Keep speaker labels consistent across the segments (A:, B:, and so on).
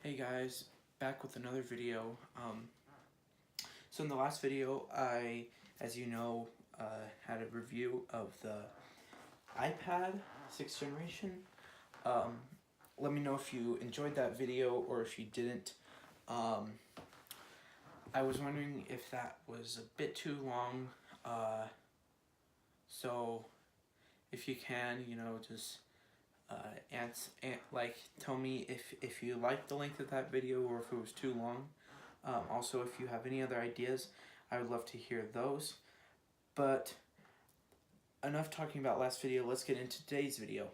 A: Hey guys, back with another video. So in the last video, I, as you know, had a review of the iPad 6th generation. Let me know if you enjoyed that video or if you didn't. I was wondering if that was a bit too long, so if you can, just tell me if you liked the length of that video or if it was too long. Also, if you have any other ideas, I would love to hear those. But enough talking about last video, let's get into today's video.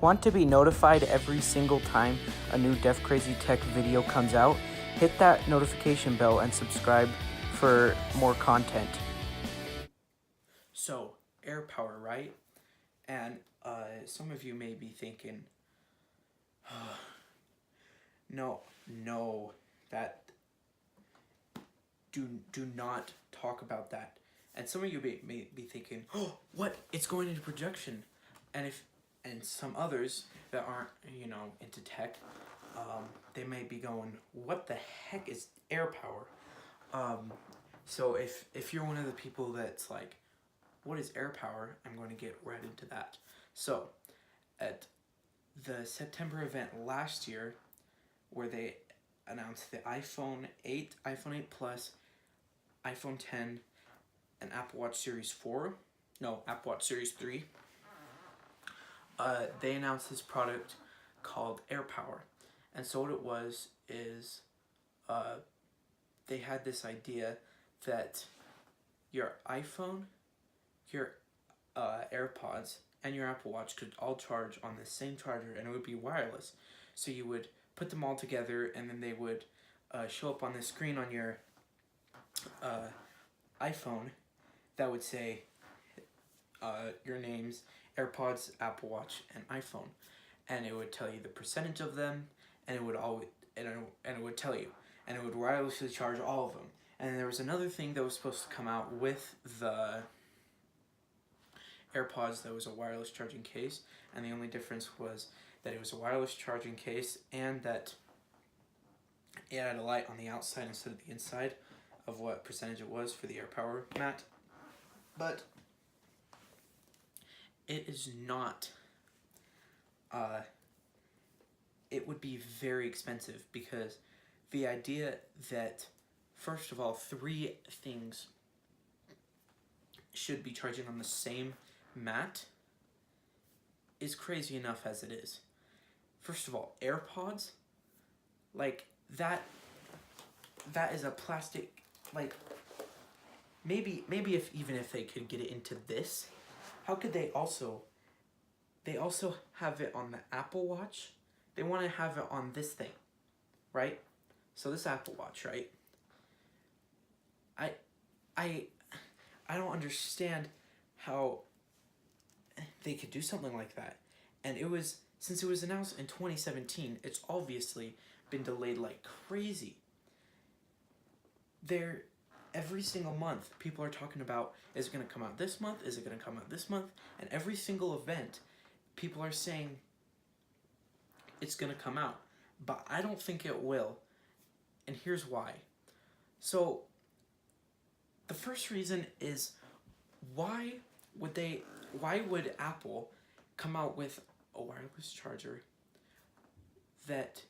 A: Want to be notified every single time a new Def Crazy Tech video comes out? Hit that notification bell and subscribe for more content. So, AIRPOWER, right? And some of you may be thinking, no, that do not talk about that. And some of you may be thinking, oh, what? It's going into production. And some others that aren't, into tech, they may be going, what the heck is AIRPOWER? So if you're one of the people that's like, what is AIRPOWER? I'm going to get right into that. So, at the September event last year, where they announced the iPhone 8, iPhone 8 Plus, iPhone 10, and Apple Watch Series 4, Apple Watch Series 3, they announced this product called AIRPOWER. And so what it was is they had this idea that your iPhone, your AirPods, and your Apple Watch could all charge on the same charger, and it would be wireless. So you would put them all together, and then they would show up on the screen on your iPhone that would say your names, AirPods, Apple Watch, and iPhone, and it would tell you the percentage of them, and it would tell you, and it would wirelessly charge all of them. And there was another thing that was supposed to come out with the AirPods that was a wireless charging case, and the only difference was that it was a wireless charging case and that it had a light on the outside instead of the inside of what percentage it was for the AirPOWER mat. But it is not, it would be very expensive because the idea that, first of all, 3 things should be charging on the same mat is crazy enough as it is. First of all, AirPods, like that is a plastic, like maybe if they could get it into this, how could they also have it on the Apple Watch? They want to have it on this thing, right? So this Apple Watch, right? I don't understand how they could do something like that. And since it was announced in 2017, it's obviously been delayed like crazy. Every single month, people are talking about, is it going to come out this month? Is it going to come out this month? And every single event, people are saying it's going to come out. But I don't think it will. And here's why. So, the first reason is, why would Apple come out with a wireless charger that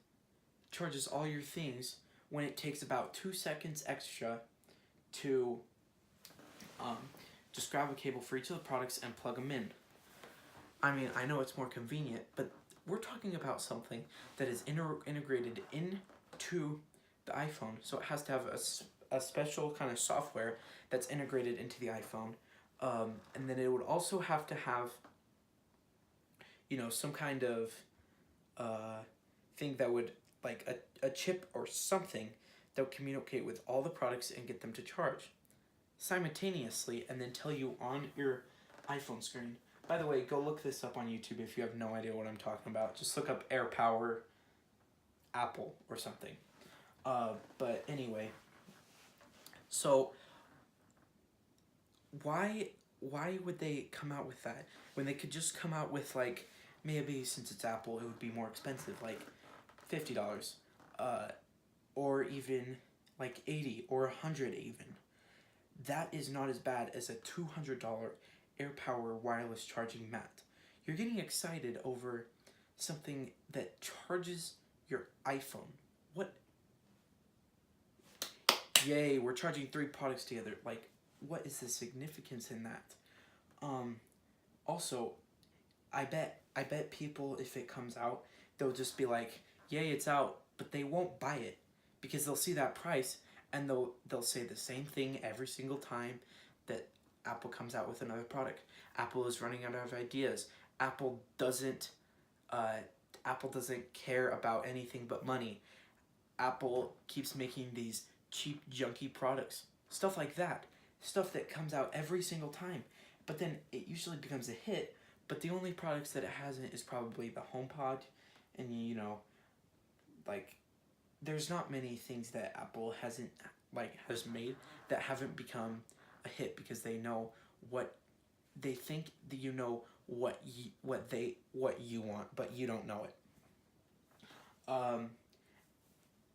A: charges all your things when it takes about 2 seconds extra to just grab a cable for each of the products and plug them in? I mean, I know it's more convenient, but we're talking about something that is integrated into the iPhone, so it has to have a special kind of software that's integrated into the iPhone, and then it would also have to have, some kind of thing that would, like a chip or something that would communicate with all the products and get them to charge simultaneously, and then tell you on your iPhone screen. By the way, go look this up on YouTube if you have no idea what I'm talking about. Just look up AirPOWER Apple or something. But anyway, so why would they come out with that when they could just come out with, like, maybe since it's Apple, it would be more expensive, like $50, or even like 80 or 100 even. That is not as bad as a $200 AirPower wireless charging mat. You're getting excited over something that charges your iPhone. What? Yay, we're charging 3 products together. Like, what is the significance in that? Also, I bet people, if it comes out, they'll just be like, yay, it's out, but they won't buy it because they'll see that price and they'll say the same thing every single time that Apple comes out with another product. Apple is running out of ideas. Apple doesn't care about anything but money. Apple keeps making these cheap, junky products. Stuff like that. Stuff that comes out every single time. But then it usually becomes a hit, but the only products that it hasn't is probably the HomePod, and like, there's not many things that Apple has made that haven't become a hit because they know what they think that you know what you want, but you don't know it.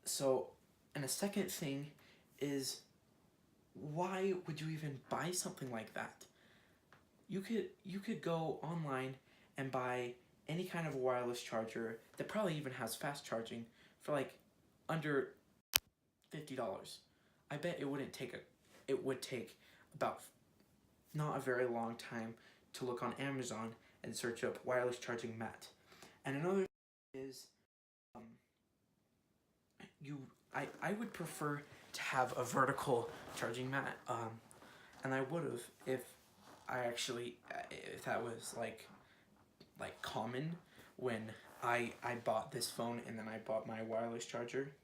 A: So, and a second thing is, why would you even buy something like that? You could go online and buy any kind of wireless charger that probably even has fast charging for like under $50. I bet it would take about not a very long time to look on Amazon and search up wireless charging mat. And another is, I would prefer to have a vertical charging mat, and I would have if that was like common when I bought this phone and then I bought my wireless charger,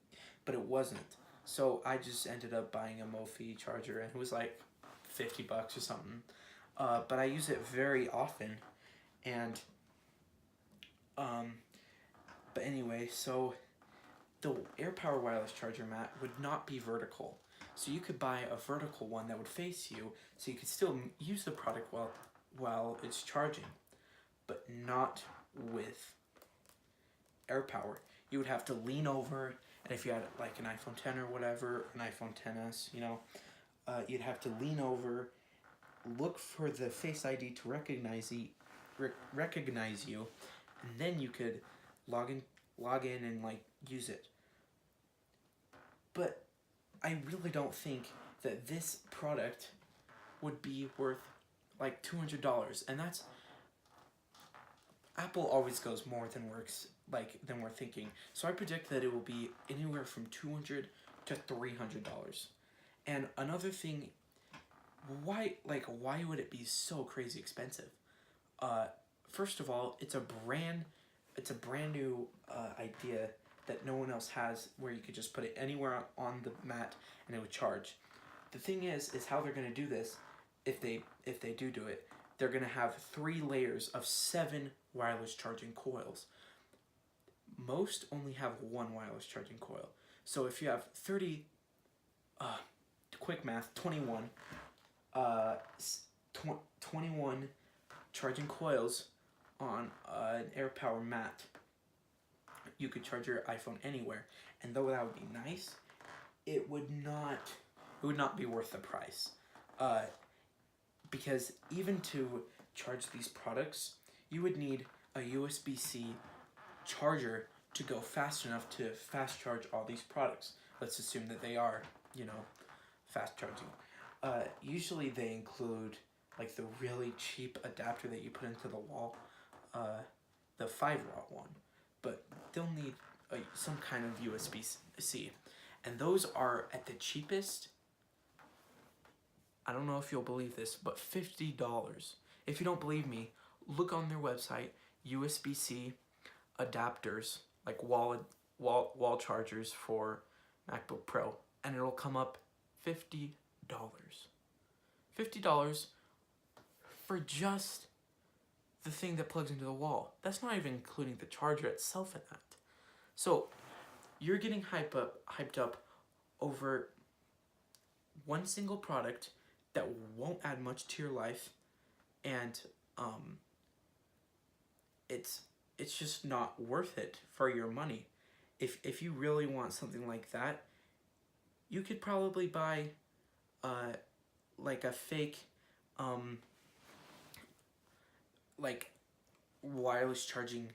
A: but it wasn't. So I just ended up buying a Mophie charger, and it was like $50 or something. But I use it very often, and but anyway, so the AirPower wireless charger mat would not be vertical. So you could buy a vertical one that would face you, so you could still use the product while it's charging, but not with AirPower. You would have to lean over, and if you had like an iPhone 10 or whatever, an iPhone 10s, you'd have to lean over, look for the Face ID to recognize you, and then you could log in and like use it. But I really don't think that this product would be worth like $200, and that's, Apple always goes more than we're thinking. So I predict that it will be anywhere from $200 to $300. And another thing, why would it be so crazy expensive? First of all, it's a brand new idea that no one else has, where you could just put it anywhere on the mat and it would charge. The thing is how they're going to do this. If they do it, they're going to have 3 layers of 7 wireless charging coils. Most only have 1 wireless charging coil. So if you have 21 charging coils on an AirPower mat, you could charge your iPhone anywhere. And though that would be nice, it would not be worth the price. Because even to charge these products, you would need a USB-C charger to go fast enough to fast charge all these products. Let's assume that they are, fast charging. Usually they include like the really cheap adapter that you put into the wall, the 5-watt one, but they'll need some kind of USB-C, and those are at the cheapest. I don't know if you'll believe this, but $50. If you don't believe me, look on their website, USB-C adapters, like wall chargers for MacBook Pro, and it'll come up $50. $50 for just the thing that plugs into the wall. That's not even including the charger itself in that. So you're getting hyped up over one single product that won't add much to your life, and it's just not worth it for your money. If you really want something like that, you could probably buy like a fake like wireless charging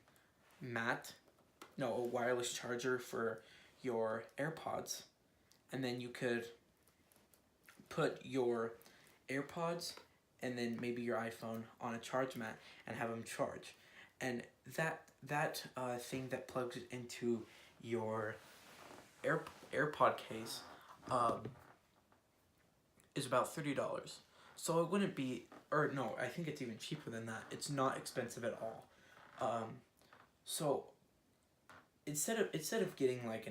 A: mat, no, a wireless charger for your AirPods, and then you could put your AirPods and then maybe your iPhone on a charge mat and have them charge. And that thing that plugs into your AirPod case is about $30. So it wouldn't be, or no, I think it's even cheaper than that. It's not expensive at all. So instead of getting like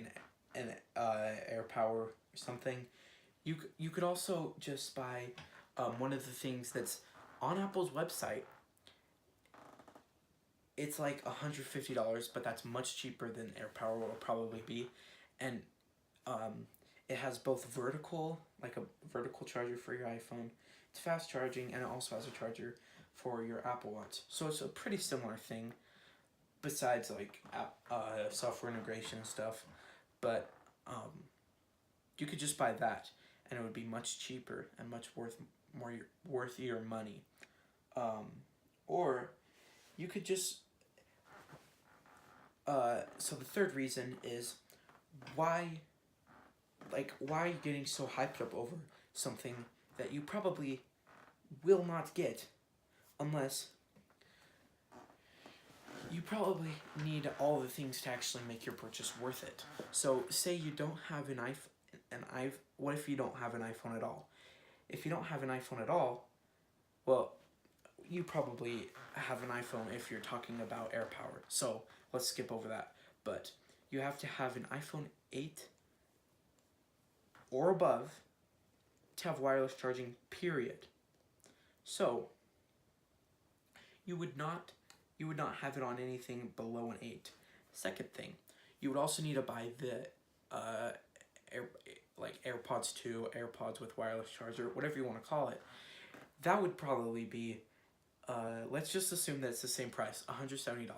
A: an AirPower or something, you could also just buy one of the things that's on Apple's website. It's like $150, but that's much cheaper than AirPower will probably be, and it has both like a vertical charger for your iPhone. It's fast charging, and it also has a charger for your Apple Watch. So it's a pretty similar thing, besides like software integration and stuff. But you could just buy that, and it would be much cheaper and much worth your money. Or you could just so the third reason is why are you getting so hyped up over something that you probably will not get unless you probably need all the things to actually make your purchase worth it. So say you don't have what if you don't have an iPhone at all? If you don't have an iPhone at all, well, you probably have an iPhone if you're talking about AirPower. So let's skip over that. But you have to have an iPhone 8 or above to have wireless charging, period. So you would not have it on anything below an 8. Second thing, you would also need to buy the AirPods 2, AirPods with wireless charger, whatever you want to call it. That would probably be, let's just assume that it's the same price, $170,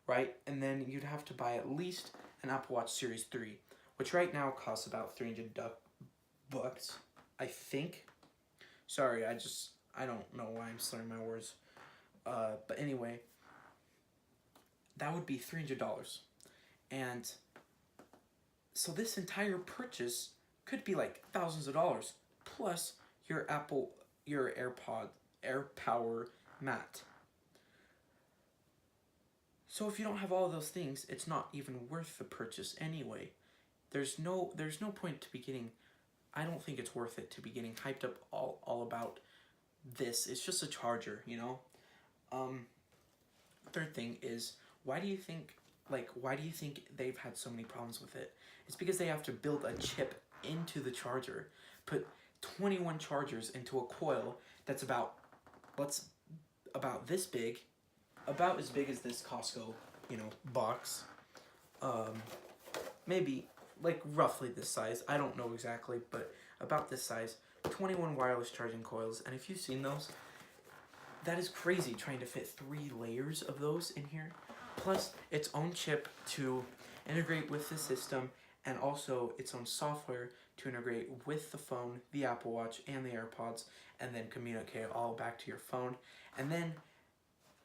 A: right? And then you'd have to buy at least an Apple Watch Series 3, which right now costs about $300, I think. Sorry, I don't know why I'm slurring my words. But anyway, that would be $300. And so this entire purchase could be like thousands of dollars, plus your AirPower mat. So if you don't have all of those things, it's not even worth the purchase anyway. There's no point to be getting, I don't think it's worth it to be getting hyped up all about this. It's just a charger, you know? Third thing is, why do you think they've had so many problems with it? It's because they have to build a chip into the charger, put 21 chargers into a coil that's about this big, about as big as this Costco, box. Maybe like roughly this size. I don't know exactly, but about this size. 21 wireless charging coils, and if you've seen those, that is crazy trying to fit 3 layers of those in here, plus its own chip to integrate with the system, and also its own software to integrate with the phone, the Apple Watch, and the AirPods, and then communicate all back to your phone. And then,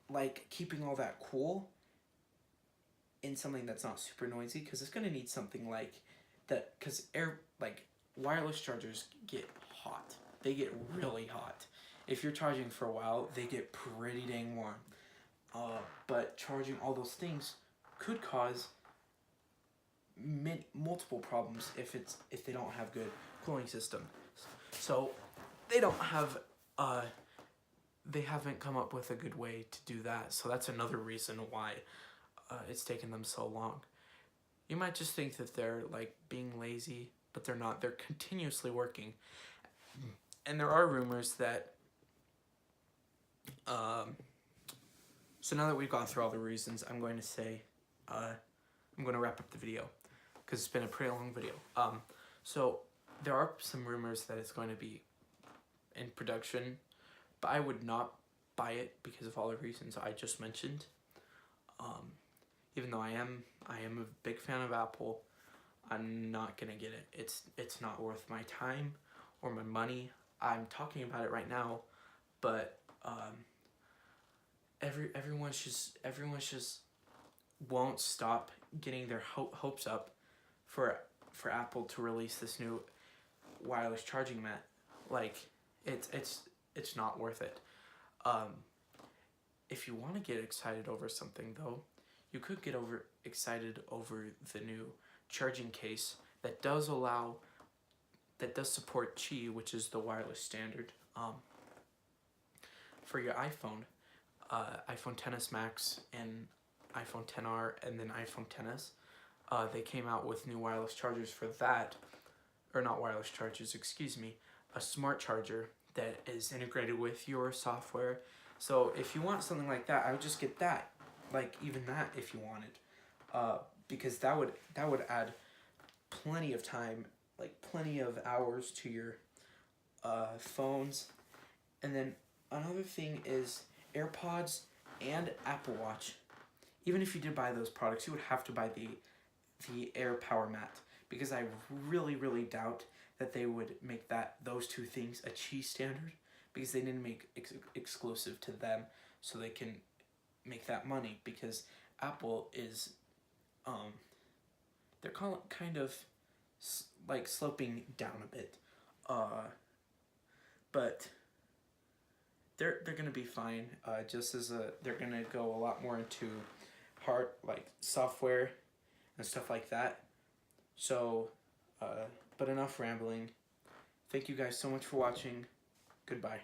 A: like, keeping all that cool in something that's not super noisy, because it's going to need something like that, because wireless chargers get hot. They get really hot. If you're charging for a while, they get pretty dang warm. But charging all those things could cause multiple problems if they don't have good cooling system. So they haven't come up with a good way to do that. So that's another reason why it's taken them so long. You might just think that they're like being lazy, but they're not. They're continuously working. And there are rumors that so now that we've gone through all the reasons, I'm going to wrap up the video because it's been a pretty long video. So there are some rumors that it's going to be in production, but I would not buy it because of all the reasons I just mentioned. Even though I am a big fan of Apple, I'm not gonna get it. It's not worth my time or my money. I'm talking about it right now, but everyone's just won't stop getting their hopes up for Apple to release this new wireless charging mat. Like it's not worth it. If you want to get excited over something though, you could get excited over the new charging case that does support Qi, which is the wireless standard. For your iPhone, iPhone XS Max and iPhone XR and then iPhone XS, they came out with new wireless chargers for that, or not wireless chargers, excuse me, a smart charger that is integrated with your software. So if you want something like that, I would just get that, like even that if you wanted, because that would add plenty of time, like plenty of hours to your phones. And then another thing is AirPods and Apple Watch. Even if you did buy those products, you would have to buy the AirPower mat, because I really doubt that they would make those two things a Qi standard, because they didn't make exclusive to them so they can make that money, because Apple is they're kind of like sloping down a bit, but they're gonna be fine. Just as they're gonna go a lot more into software and stuff like that. So, but enough rambling. Thank you guys so much for watching. Goodbye.